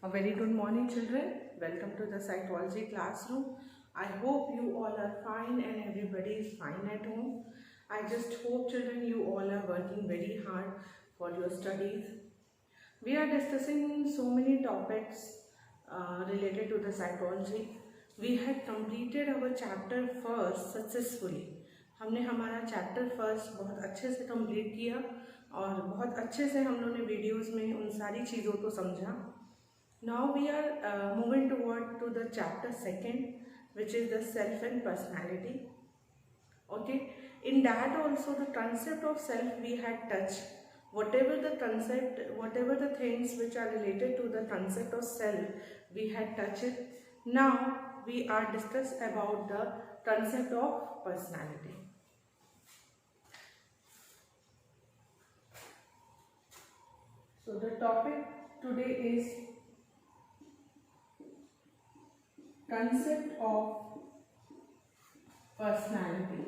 A very good morning, children. Welcome to the psychology classroom. I hope you all are fine and everybody is fine at home. I just hope, children, you all are working very hard for your studies. We are discussing so many topics related to the psychology. We had completed our chapter first successfully. हमने हमारा chapter first बहुत अच्छे से complete किया और बहुत अच्छे से हम लोगों ने वीडियोस में उन सारी चीज़ों को समझा. Now we are moving toward to the chapter second, which is the self and personality. Okay, in that also the concept of self we had touched. Whatever the concept, whatever the things which are related to the concept of self, we had touched it. Now we are discuss about the concept of personality. So the topic today is concept of personality.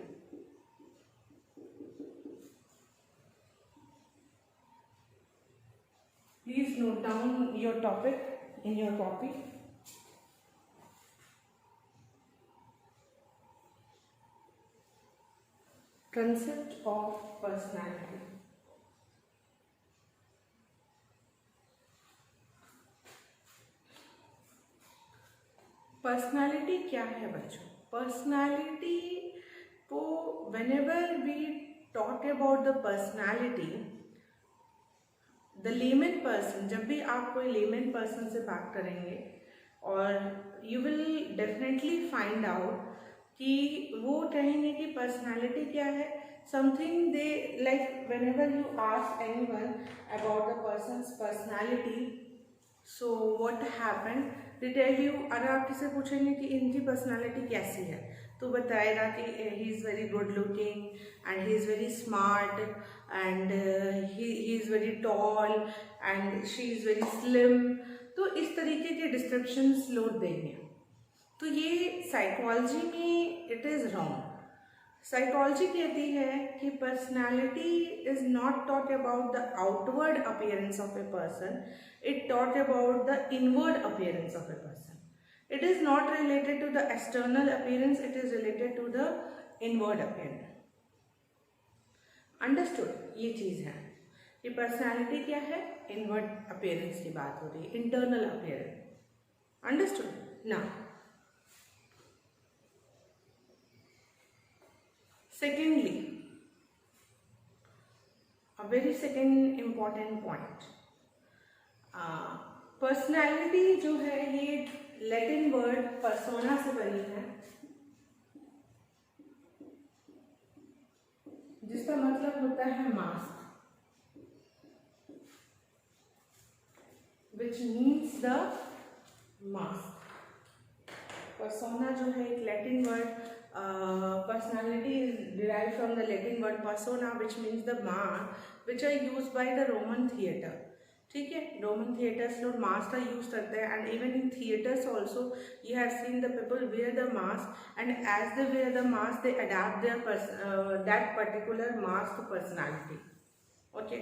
Please note down your topic in your copy. Concept of personality. Personality क्या है बच्चों? Personality को whenever we talk about the personality, the layman person, जब भी आप कोई lemon person से बात करेंगे और you will definitely find out कि वो कहेंगे कि पर्सनालिटी क्या है. Something they like whenever you ask anyone about the person's personality, so what happened, they tell you. अगर आप किसी पूछेंगे कि इनकी पर्सनालिटी कैसी है तो बताएगा कि he is very good looking and he is very smart and he is very tall and she is very slim. तो इस तरीके के डिस्क्रिप्शंस लोग देंगे. तो ये साइकोलॉजी में इट इज़ रॉन्ग. साइकोलॉजी कहती है कि personality is not taught about the outward appearance of a person, it taught about the inward appearance of a person. It is not related to the external appearance, it is related to the inward appearance. Understood? ये चीज़ है. ये personality क्या है? Inward appearance की बात हो रही है, internal appearance. Understood? Now secondly, a very second important point, personality जो है ये लैटिन वर्ड पर्सोना से बनी है, जिसका मतलब होता है mask, which means the mask. Persona जो है एक Latin word, personality is derived from the Latin word persona, which means the mask, which are used by the Roman theatre. ठीक है, रोमन थिएटर्स लोग मास्क का यूज करते हैं and even in theatres also you have seen the people wear the mask and as they wear the mask they adapt their that particular mask to personality. Okay,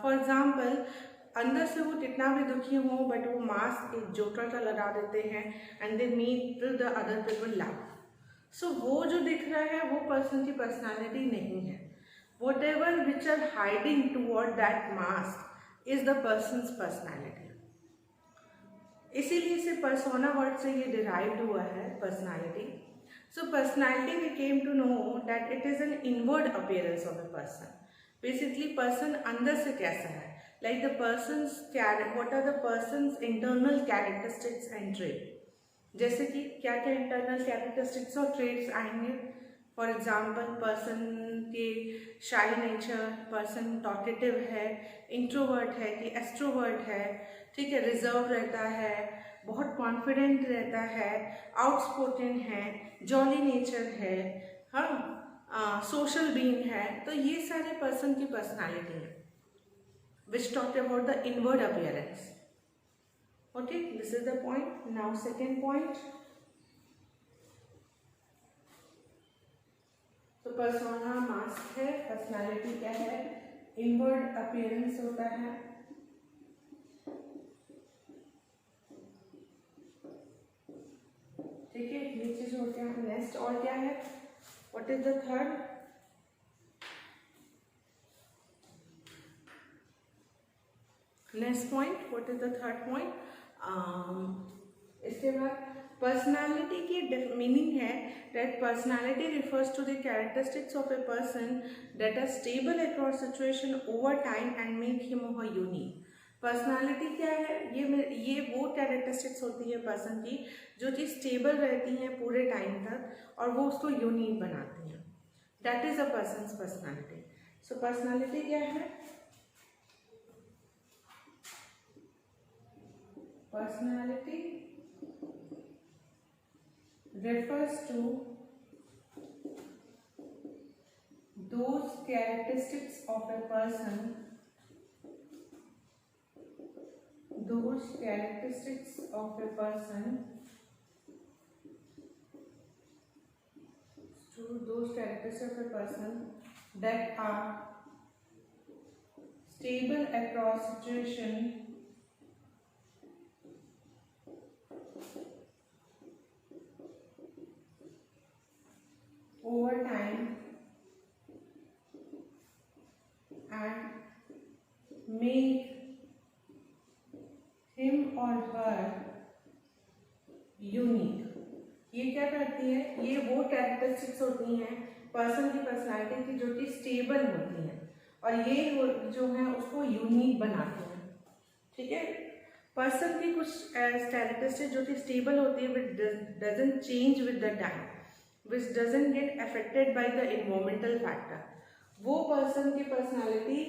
for example अंदर से वो कितना भी दुखी हो but वो mask एक joker का लगा देते हैं and they make the other people laugh. So वो जो दिख रहा है वो पर्सन की पर्सनालिटी नहीं है. Whatever which are hiding toward that mask is the person's personality. इसीलिए से पर्सोना वर्ड से ये डिराइव्ड हुआ है personality. So personality we came to know that it is an inward appearance of the person. Basically person अंदर से कैसा है, like the person's what are the person's internal characteristics and trait. जैसे कि क्या क्या इंटरनल कैरेक्टरिस्टिक्स और traits आएंगे. फॉर एग्जाम्पल पर्सन के शाई नेचर, पर्सन टॉकेटिव है, इंट्रोवर्ट है कि एक्सट्रोवर्ट है, ठीक है, रिजर्व रहता है, बहुत कॉन्फिडेंट रहता है, आउटस्पोकन है, जॉली नेचर है, हाँ, सोशल बीइंग है. तो ये सारे पर्सन की पर्सनालिटी है which talk about the inward appearance. Okay, this is the point. Now second point. तो पर्सोना मास्क है, पर्सनालिटी क्या है? इनवर्ड अपीयरेंस होता है. हो गया. नेक्स्ट और क्या है? What is the third? Next point, what is the third point? इसके बाद पर्सनालिटी की मीनिंग है that personality refers to the characteristics of a person that are stable across situation over time and make him or her unique. Personality क्या है? ये वो characteristics होती है पर्सन की जो कि स्टेबल रहती हैं पूरे टाइम तक और वो उसको यूनिक बनाती हैं. That is a persons personality. So personality क्या है? Personality refers to those characteristics of a person that are stable across situation over time and make him or her unique. ये क्या करती है? ये वो कैरेक्टरिस्टिक्स होती हैं पर्सन की पर्सनालिटी की जो कि स्टेबल होती हैं और ये जो है उसको यूनिक बनाती हैं. ठीक है. पर्सन की कुछ कैरेक्टरिस्टिक्स जो कि स्टेबल होती है but doesn't change with the time, which doesn't get affected by the environmental factor. वो person की personality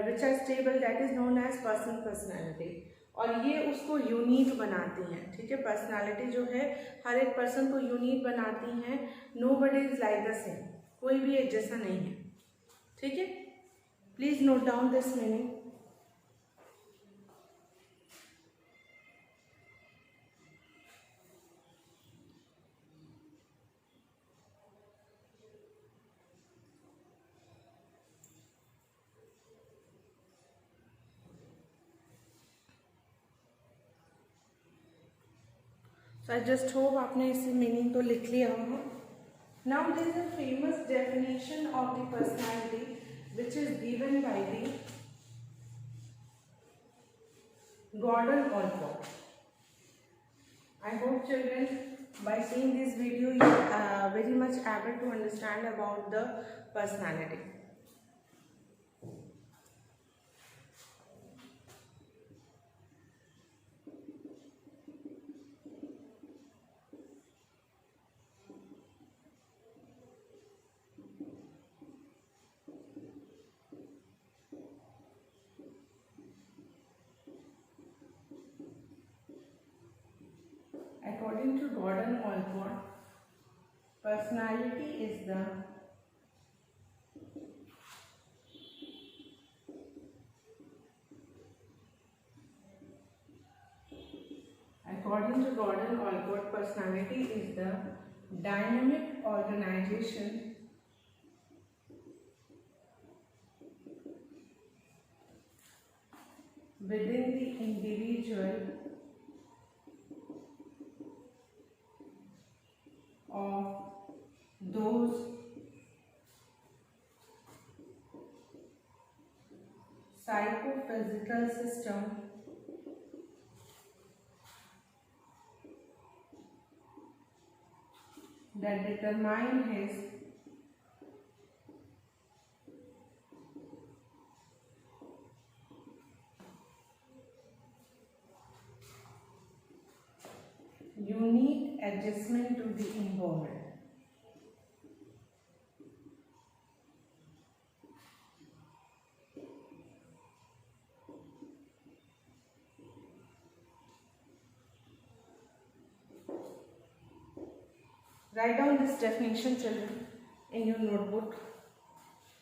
which are stable, that is known as person personality. और ये उसको यूनिक बनाती हैं. ठीक है. पर्सनालिटी जो है हर एक पर्सन को यूनिक बनाती हैं. nobody is like the same. कोई भी एक जैसा नहीं है. ठीक है. Please note down this meaning. So I just hope आपने इसी मीनिंग तो लिख लिया होगा. Now there is a famous definition of the personality which is given by the Gordon Allport. I hope children by seeing this video you are very much able to understand about the personality. According to Gordon Allport, personality is the dynamic organization within the individual of those psychophysical system that determine his unique adjustment to the environment. Write down this definition, children, in your notebook.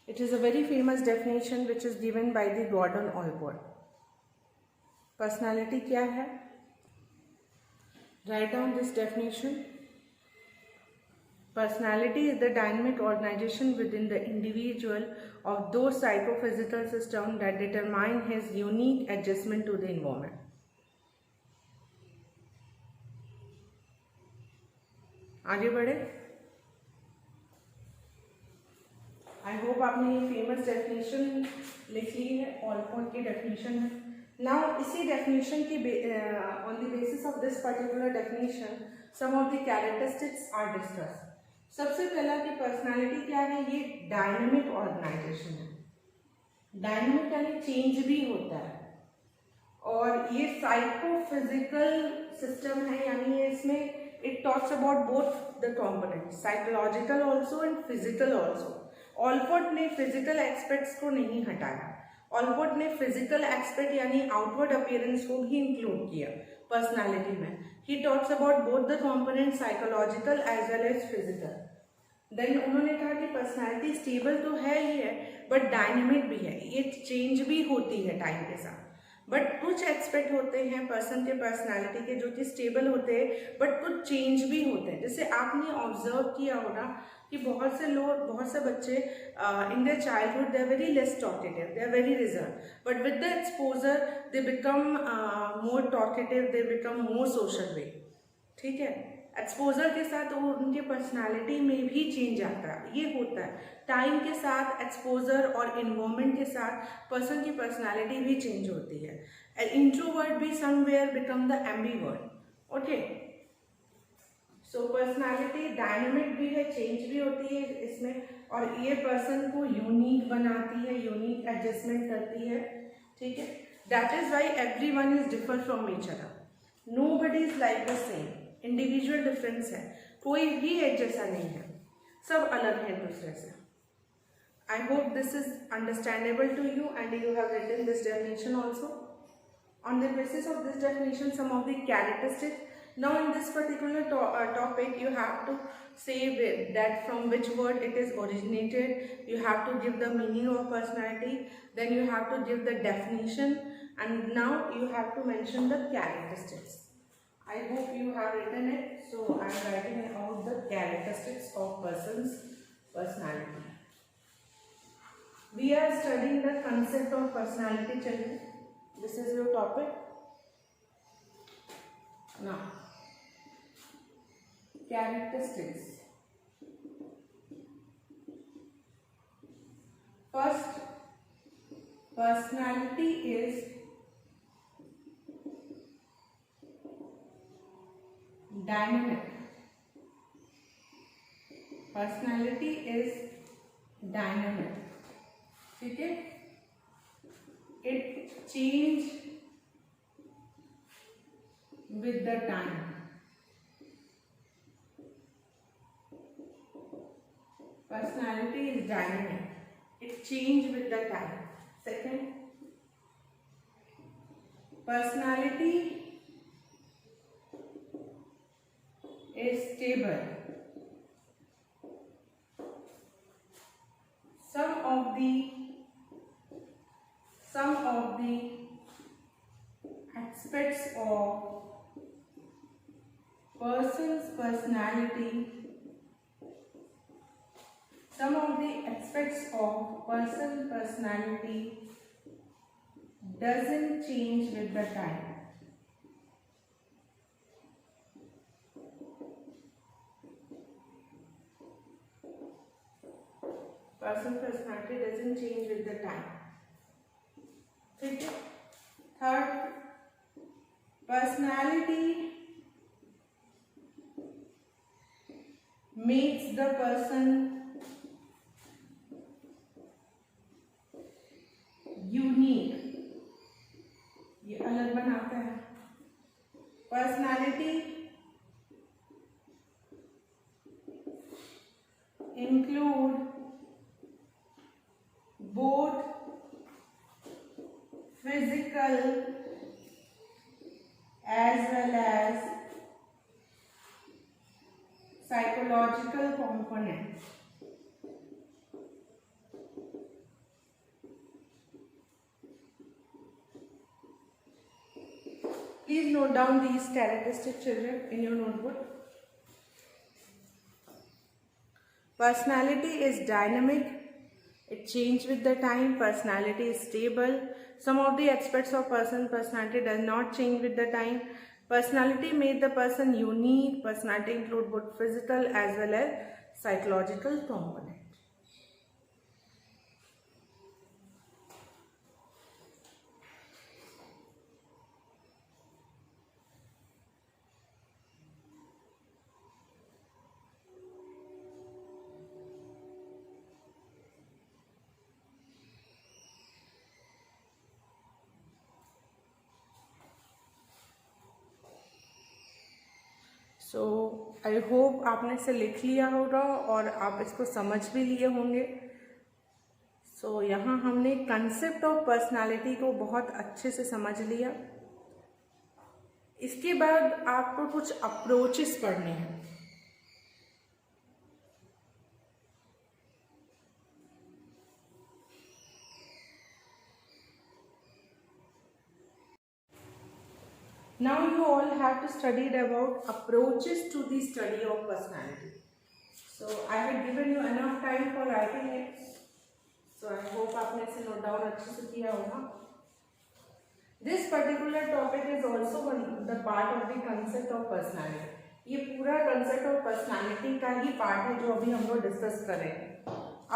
It is a very famous definition which is given by the Gordon Allport. Personality क्या है? Write down this definition. Personality is the dynamic organization within the individual of those psychophysical systems that determine his unique adjustment to the environment. आगे बढ़े। आई hope आपने ये famous definition लिख ली है, Allport की definition है। नाउ इसी डेफिनेशन की on the basis of this particular definition some of the characteristics are discuss. सबसे पहला कि पर्सनालिटी क्या है, ये डायनेमिक ऑर्गेनाइजेशन है। डायनेमिक यानी चेंज भी होता है, और ये साइकोफिजिकल सिस्टम है, यानी ये इसमें it talks about both the components, psychological also and physical also. Allport ने फिजिकल एस्पेक्ट्स को नहीं हटाया, ऑलपोर्ट ने फिजिकल एस्पेक्ट यानी आउटवर्ड अपीयरेंस को भी इंक्लूड किया पर्सनालिटी में। He talks about both the component psychological as well as physical. Then उन्होंने कहा कि पर्सनालिटी स्टेबल तो है ही है, बट डायनेमिक भी है, ये चेंज भी होती है टाइम के साथ। बट कुछ एक्सपेक्ट होते हैं पर्सन के पर्सनालिटी के जो कि स्टेबल होते हैं, बट कुछ चेंज भी होते हैं। जैसे आपने ऑब्जर्व किया होगा कि बहुत से बच्चे in their childhood they are very less talkative, they are very reserve, but with the exposure they become more talkative, they become more social way. ठीक है, एक्सपोजर के साथ वो उनके पर्सनालिटी में भी चेंज आता है, ये होता है टाइम के साथ। एक्सपोजर और इन्वायरमेंट के साथ पर्सन की पर्सनालिटी भी चेंज होती है। इंट्रोवर्ट भी somewhere become the ambivert. Okay, so personality dynamic भी है, चेंज भी होती है इसमें, और ये पर्सन को यूनिक बनाती है, यूनिक एडजस्टमेंट करती है। ठीक है, that is why everyone is differ from each other, nobody is like the same, individual difference है, कोई भी एक जैसा नहीं है, सब अलग है दूसरे से। I hope this is understandable to you and you have written this definition also. On the basis of this definition some of the characteristics. Now in this particular topic you have to say that from which word it is originated, you have to give the meaning of personality, then you have to give the definition, and now you have to mention the characteristics. I hope you have written it, so I am writing about the characteristics of person's personality. We are studying the concept of personality, children. This is your topic. Now characteristics. First, personality is dynamic. Personality is dynamic. ठीक है, it change with the time. Personality is dynamic, it change with the time. Second, personality is stable. Some of the aspects of person's personality, some of the aspects of person's personality doesn't change with the time. Person's personality doesn't change with the time. ठीक है। Third, personality makes the person unique, ये अलग बनाता है। Personality include both physical as well as psychological components. Please note down these characteristics, children, in your notebook. Personality is dynamic, it changes with the time. Personality is stable. Some of the aspects of person's personality does not change with the time. Personality made the person unique. Personality include both physical as well as psychological component. So I hope आपने इसे लिख लिया होगा और आप इसको समझ भी लिए होंगे। सो यहाँ हमने कंसेप्ट ऑफ पर्सनालिटी को बहुत अच्छे से समझ लिया। इसके बाद आपको कुछ अप्रोचेस पढ़ने हैं। Now you all have to study about approaches to the study of personality. So I have given you enough time for writing it. So I hope आपने इसे note down अच्छे से किया होगा। This particular topic is also the part of the concept of personality. ये पूरा concept of personality का ही part है जो अभी हम लोग discuss कर रहे हैं।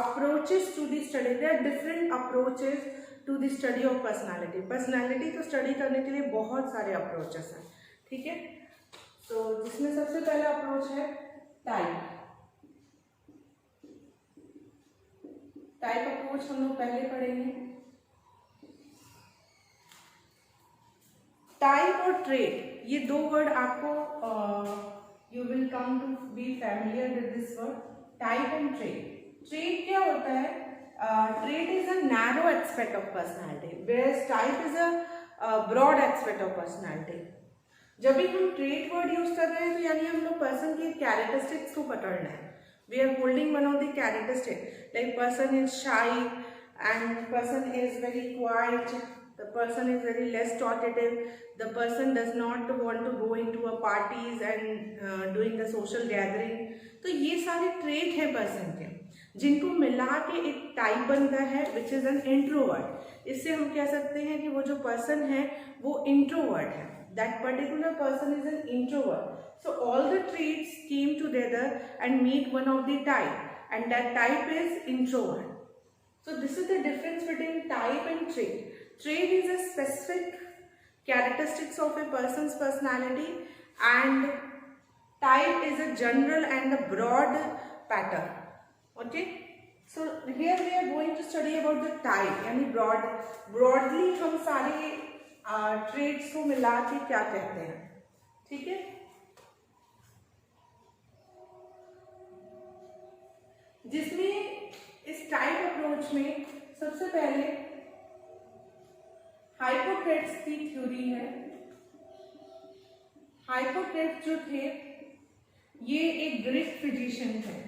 Approaches to the study. There are different approaches to the study of personality. Personality को study करने के लिए बहुत सारे approaches हैं, ठीक है। तो जिसमें सबसे पहला approach है type. Type approach हम लोग पहले पढ़ेंगे। Type और trait ये दो word आपको you will come to be familiar with this word. Type and trait. Trait क्या होता है? Trait is a narrow aspect of personality, whereas type is a broad aspect of personality. जब भी हम trait word use कर रहे हैं तो यानी हम लोग person की characteristics को पकड़ना है. We are holding one of the characteristics, like person is shy and person is very quiet, the person is very less talkative, the person does not want to go into a parties and doing the social gathering. तो ये सारे trait है person के जिनको मिला के एक type बनता है विच इज एन इंट्रोवर्ट। इससे हम कह सकते हैं कि वो जो पर्सन है वो इंट्रोवर्ट है, that particular person is an introvert. So all the traits came together and make one of the type and that type is introvert. So this is the difference between type and trait. Trait is a specific characteristics of a person's personality and type is a general and a broad pattern. Okay, so here we are going to study about the type, यानी broadly हम सारे traits को मिला के क्या कहते हैं, ठीक है। जिसमें इस टाइप अप्रोच में सबसे पहले हाइपोक्रेट्स की थ्योरी है। हाइपोक्रेट्स जो थे ये एक ग्रीक फिजिशियन थे।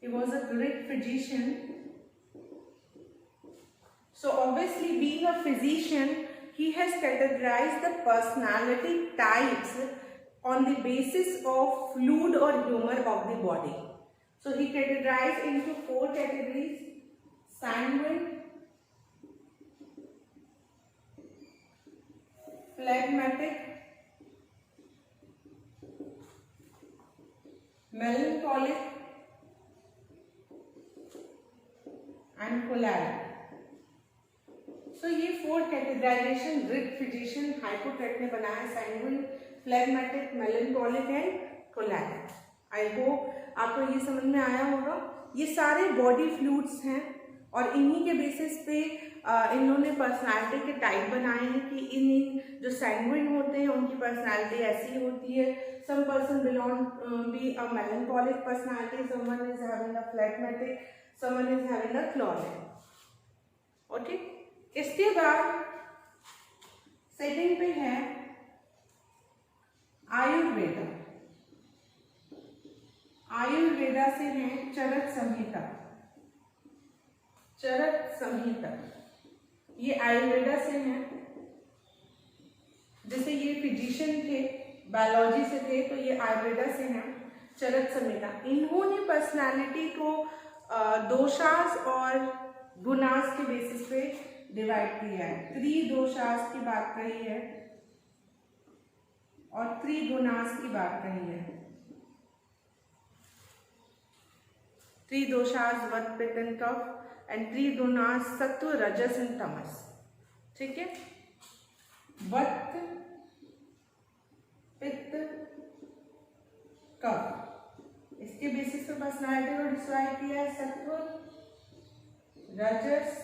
He was a Greek physician. So obviously being a physician, he has categorized the personality types on the basis of fluid or humor of the body. So he categorized into 4 categories: sanguine, phlegmatic, melancholic and choleric. So ये 4 categorisation Greek physician Hippocrates ने बनाया, sanguine, phlegmatic, melancholic and choleric. I hope आपको ये समझ में आया होगा। ये सारे बॉडी फ्लूइड्स हैं और इन्हीं के बेसिस पे इन्होंने पर्सनालिटी के टाइप बनाए हैं कि इन जो सैंग्विन होते हैं उनकी पर्सनालिटी ऐसी होती है। Some person belong be a melancholic personality, someone is having a phlegmatic, someone is having a chlorine. Okay, इसके बाद सेकंड पे है आयुर्वेदा। आयुर्वेदा से है चरक संहिता। चरक संहिता ये आयुर्वेदा से है। जैसे ये फिजिशियन थे, बायोलॉजी से थे, तो ये आयुर्वेदा से है। चरक संहिता इन्होंने पर्सनालिटी को दोषास और गुणास के बेसिस पे डिवाइड किया है। 3 दोषास की बात कही है, और त्रिगुणास की बात कही है। त्रिदोषास वत पित्त एंड कफ एंड त्रिगुणास सत्व रजस एंड तमस। ठीक है, वत पित्त कफ, इसके बेसिस पर पर्सनालिटी को डिस्क्राइब किया है। सत्व रजस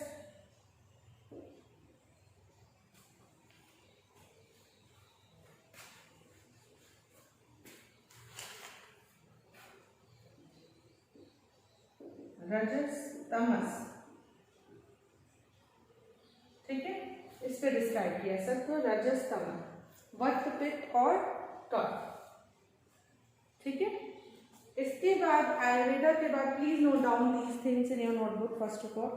रजस तमस। ठीक है, इस पे डिस्क्राइब किया सत्व रजस तमस, वत पित्त और कफ। ठीक है, इसके बाद आयुर्वेदा के बाद please note down these things in your notebook. First of all,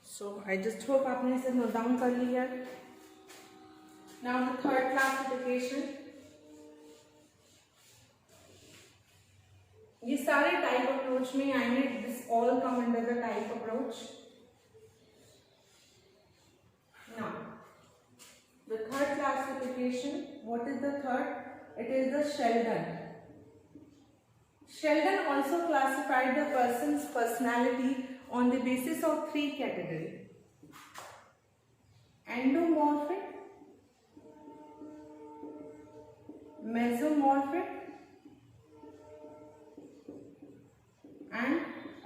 so I just hope आपने इसे नोट डाउन कर लिया। नाउ द थर्ड क्लासिफिकेशन, ये सारे टाइप अप्रोच में आएंगे। This all come under the type approach. Now the third classification, what is the third? It is the Sheldon. Sheldon also classified the person's personality on the basis of three categories: endomorphic, mesomorphic and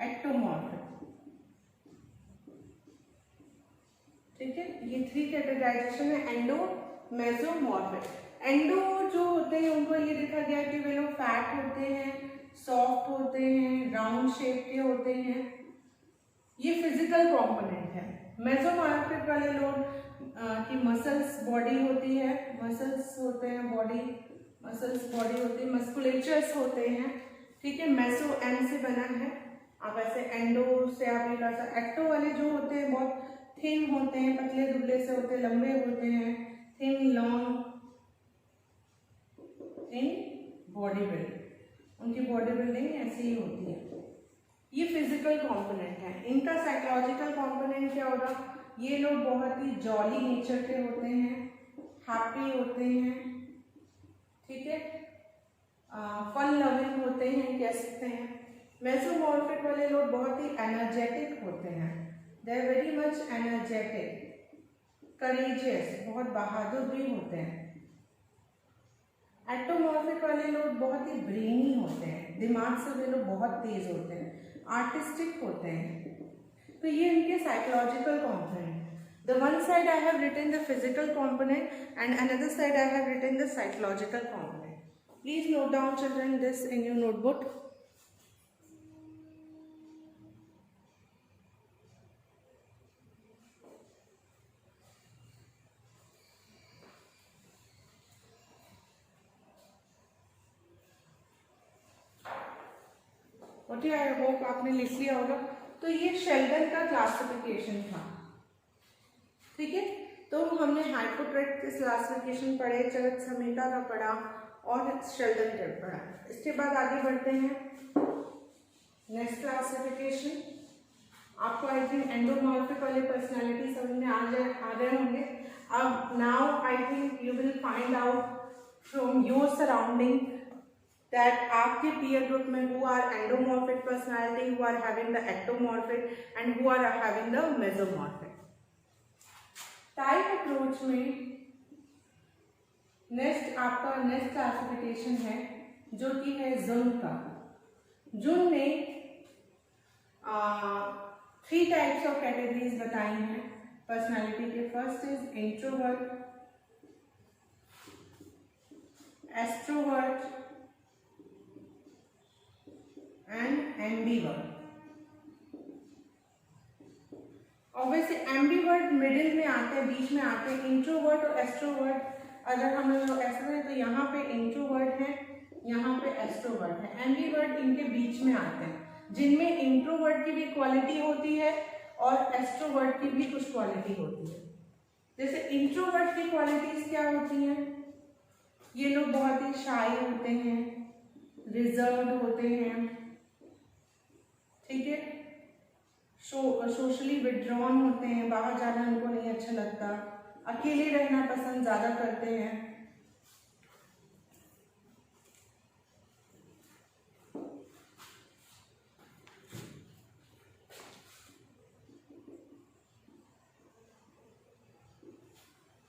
ectomorphic. ठीक है, ये three categorisation है, endo, mesomorphic. Endo जो होते हैं उनको ये देखा गया कि वे लोग फैट होते हैं, सॉफ्ट होते हैं, राउंड शेप के होते हैं, ये फिजिकल कंपोनेंट है। मेसोमॉर्फिक वाले लोग की मसल्स बॉडी होती है, मसल्स होते हैं बॉडी, मसल्स बॉडी होती है, मस्कुलेचर्स होते हैं। ठीक है, मेसो एम से बना है। आप ऐसे एंडो से आप ये कर सकते। एक्टो वाले जो होते हैं बहुत थिन होते हैं, पतले दुबले से होते हैं, लंबे होते हैं, thin long in body building, उनकी बॉडी बिल्डिंग ऐसी ही होती है। ये फिजिकल कंपोनेंट है। इनका साइकोलॉजिकल कंपोनेंट क्या होगा? ये लोग बहुत ही जॉली नेचर के होते हैं, हैप्पी होते हैं, ठीक है, फन लविंग होते हैं, कह सकते हैं। मेसोमॉर्फिक वाले लोग बहुत ही एनर्जेटिक होते हैं, they are very much energetic, courageous, बहुत बहादुर भी होते हैं। एक्टोमॉर्फिक वाले लोग बहुत ही ब्रेनी होते हैं, दिमाग से वे लोग बहुत तेज होते हैं, आर्टिस्टिक होते हैं। तो ये इनके psychological component. The one side I have written the physical component and another side I have written the psychological component. Please note down, children, this in your notebook. Okay, I hope आपने लिख लिया होगा। तो ये Sheldon का classification था, ठीक है। तो हमने हाइपोक्रेटिस क्लासिफिकेशन पढ़े, चरक संहिता का पढ़ा और शेल्डन का पढ़ा। इसके बाद आगे बढ़ते हैं नेक्स्ट क्लासिफिकेशन। आपको आई थिंक एंडोमॉर्फिक वाले पर्सनालिटी समझ में आ रहे होंगे। अब now I think you will find out from your surrounding that आपके peer group में who are endomorphic personality, who are having the ectomorphic and who are having the mesomorphic. Type approach में next आपका next classification है जो कि है जुन का। जुन ने 3 टाइप्स ऑफ कैटेगरीज बताई हैं पर्सनालिटी के। First is introvert, extrovert and ambivert. Obviously ambivert middle में आते हैं, बीच में आते हैं। इंट्रोवर्ट और एक्सट्रोवर्ट अगर हम लोग ऐसा करें तो यहाँ पे इंट्रोवर्ट है, यहाँ पे एक्सट्रोवर्ट है। एम्बीवर्ट इनके बीच में आते हैं, जिनमें इंट्रोवर्ट की भी क्वालिटी होती है और एक्सट्रोवर्ट की भी कुछ क्वालिटी होती है। जैसे इंट्रोवर्ट की क्वालिटीज क्या होती हैं? ये लोग बहुत ही शाई होते हैं, रिजर्व्ड होते हैं, ठीक है, सोशली विड्रॉन होते हैं, बाहर जाना उनको नहीं अच्छा लगता, अकेले रहना पसंद ज़्यादा करते हैं।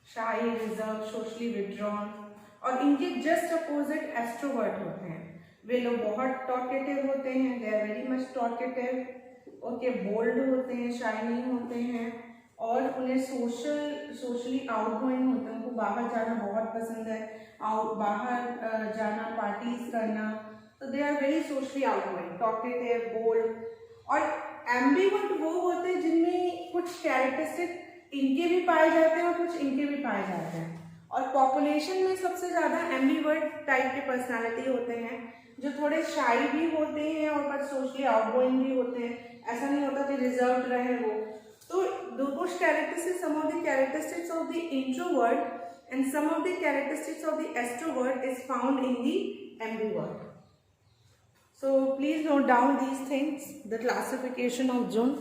शाई, रिजर्व, सोशली विड्रॉन। और इनके जस्ट अपोजिट एक्सट्रोवर्ट होते हैं। वे लोग बहुत टॉकेटिव होते हैं, they are very much talkative. Okay, bold होते हैं, शाई नहीं होते हैं, और उन्हें सोशली आउटगोइंग होते हैं, उनको बाहर जाना बहुत पसंद है, बाहर जाना, पार्टीज करना। तो they are very socially outgoing, talkative, bold. और एम्बिवर्ट वो होते हैं जिनमें कुछ कैरेक्टरिस्टिक इनके भी पाए जाते हैं और कुछ इनके भी पाए जाते हैं। और पॉपुलेशन में सबसे ज़्यादा एम्बिवर्ट टाइप के पर्सनालिटी होते हैं, जो थोड़े शाई भी होते हैं और बट सोशली आउटगोइंग भी होते हैं। ऐसा नहीं होता कि रिजर्व्ड रहे वो। तो कुछ characteristics, some of the characteristics of the introvert and some of the characteristics of the extrovert is found in the ambivert. So please note down these things, the classification of Jung.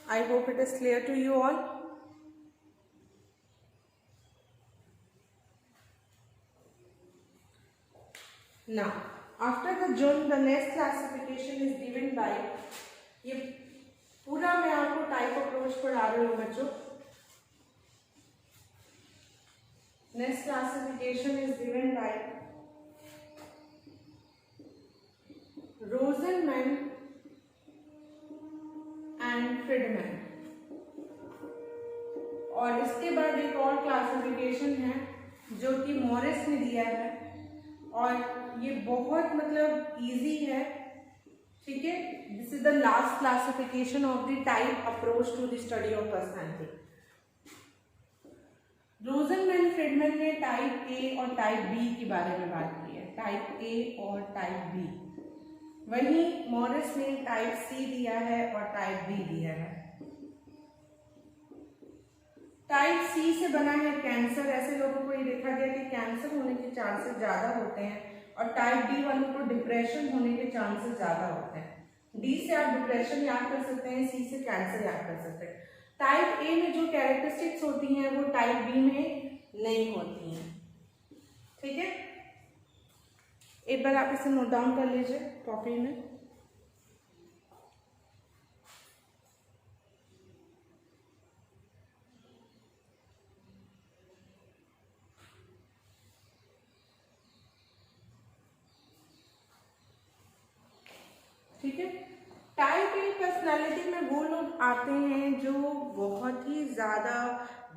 I hope it is clear to you all. Now, after the Jung, the next classification is given by, ये पूरा मैं आपको type approach पढ़ा रही हूँ बच्चों. Next classification is given by Rosenman and Friedman. और इसके बाद एक और क्लासिफिकेशन है जो कि मॉरिस ने दिया है, और ये बहुत मतलब इजी है, ठीक है. This is the last classification of the type approach to the study of personality. Rosenman Friedman ने टाइप ए और टाइप बी के बारे में बात की है, टाइप ए और टाइप बी. वहीं मॉरिस ने टाइप सी दिया है और टाइप बी दिया है. टाइप सी से बना है कैंसर. ऐसे लोगों को ये देखा गया कि कैंसर होने के चांसेस ज़्यादा होते हैं, और टाइप बी वालों को डिप्रेशन होने के चांसेस ज़्यादा होते हैं. डी से आप डिप्रेशन याद कर सकते हैं, सी से कैंसर याद कर सकते हैं. टाइप ए में जो कैरेक्टरिस्टिक्स होती हैं वो टाइप बी में नहीं होती हैं, ठीक है. एक बार आप इसे नोट डाउन कर लीजिए कॉपी में. ठीक है. टाइप ए पर्सनालिटी में वो लोग आते हैं जो बहुत ही ज़्यादा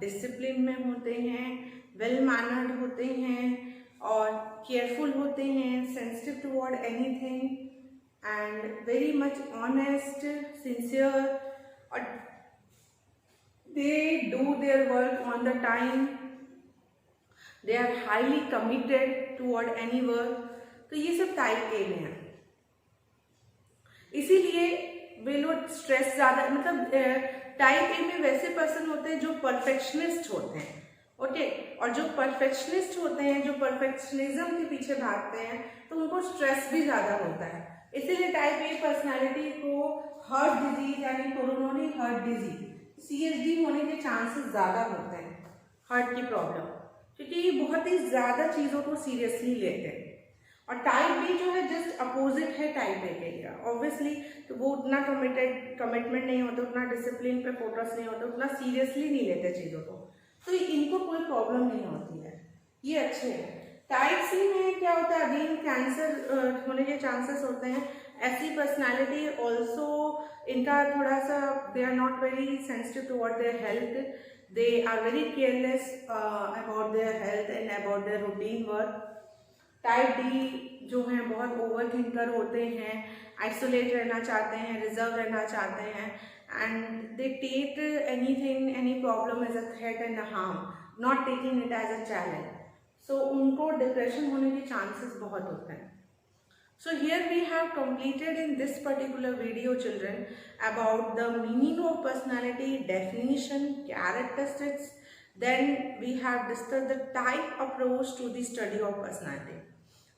डिसिप्लिन में होते हैं, वेल मैनर्ड होते हैं, और केयरफुल होते हैं, sensitive toward anything, and very much honest, sincere, और they do their work on the time. They are highly committed toward any work. तो ये सब टाइप ए में है. इसीलिए वे लोग स्ट्रेस ज़्यादा, मतलब टाइप ए में वैसे पर्सन होते हैं जो परफेक्शनिस्ट होते हैं, ओके. और जो परफेक्शनिस्ट होते हैं, जो परफेक्शनिज्म के पीछे भागते हैं, तो उनको स्ट्रेस भी ज़्यादा होता है. इसीलिए टाइप ए पर्सनालिटी को हार्ट डिजीज यानी कोरोनरी हार्ट डिजीज, CHD होने के चांसेस ज़्यादा होते हैं, हार्ट की प्रॉब्लम, क्योंकि ये बहुत ही ज़्यादा चीज़ों को सीरियसली लेते हैं. और टाइप बी जो है जस्ट अपोजिट है टाइप ए के लिए, ऑब्वियसली. तो वो उतना कमिटमेंट नहीं होता, उतना डिसिप्लिन पे फोकस नहीं होता, उतना सीरियसली नहीं लेते चीज़ों को, तो इनको कोई प्रॉब्लम नहीं होती है, ये अच्छे हैं. टाइप सी में क्या होता है, अगेन कैंसर होने के चांसेस होते हैं. ऐसी पर्सनैलिटी ऑल्सो, इनका थोड़ा सा, they are not very sensitive toward their health, they are very careless about their health and about their routine work. Type D जो हैं बहुत ओवर थिंकर होते हैं, आइसोलेट रहना चाहते हैं, रिजर्व रहना चाहते हैं, and they take anything, any problem as a threat and a harm, not taking it as a challenge. So उनको डिप्रेशन होने के चांसेस बहुत होते हैं. So here we have completed in this particular video, children, about the meaning of personality, definition, characteristics. Then we have discussed the type approach to the study of personality.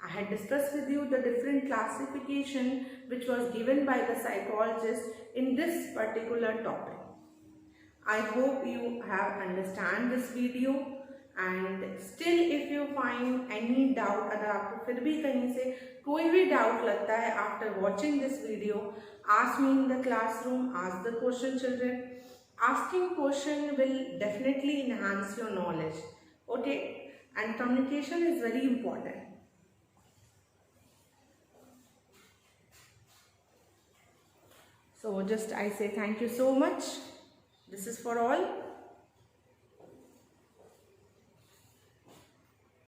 I had discussed with you the different classification which was given by the psychologist in this particular topic. I hope you have understand this video, and still if you find any doubt, अगर आपको फिर भी कहीं से कोई भी doubt लगता है after watching this video, ask me in the classroom, ask the question children. Asking question will definitely enhance your knowledge, okay, and communication is very important. So just I say thank you so much. This is for all.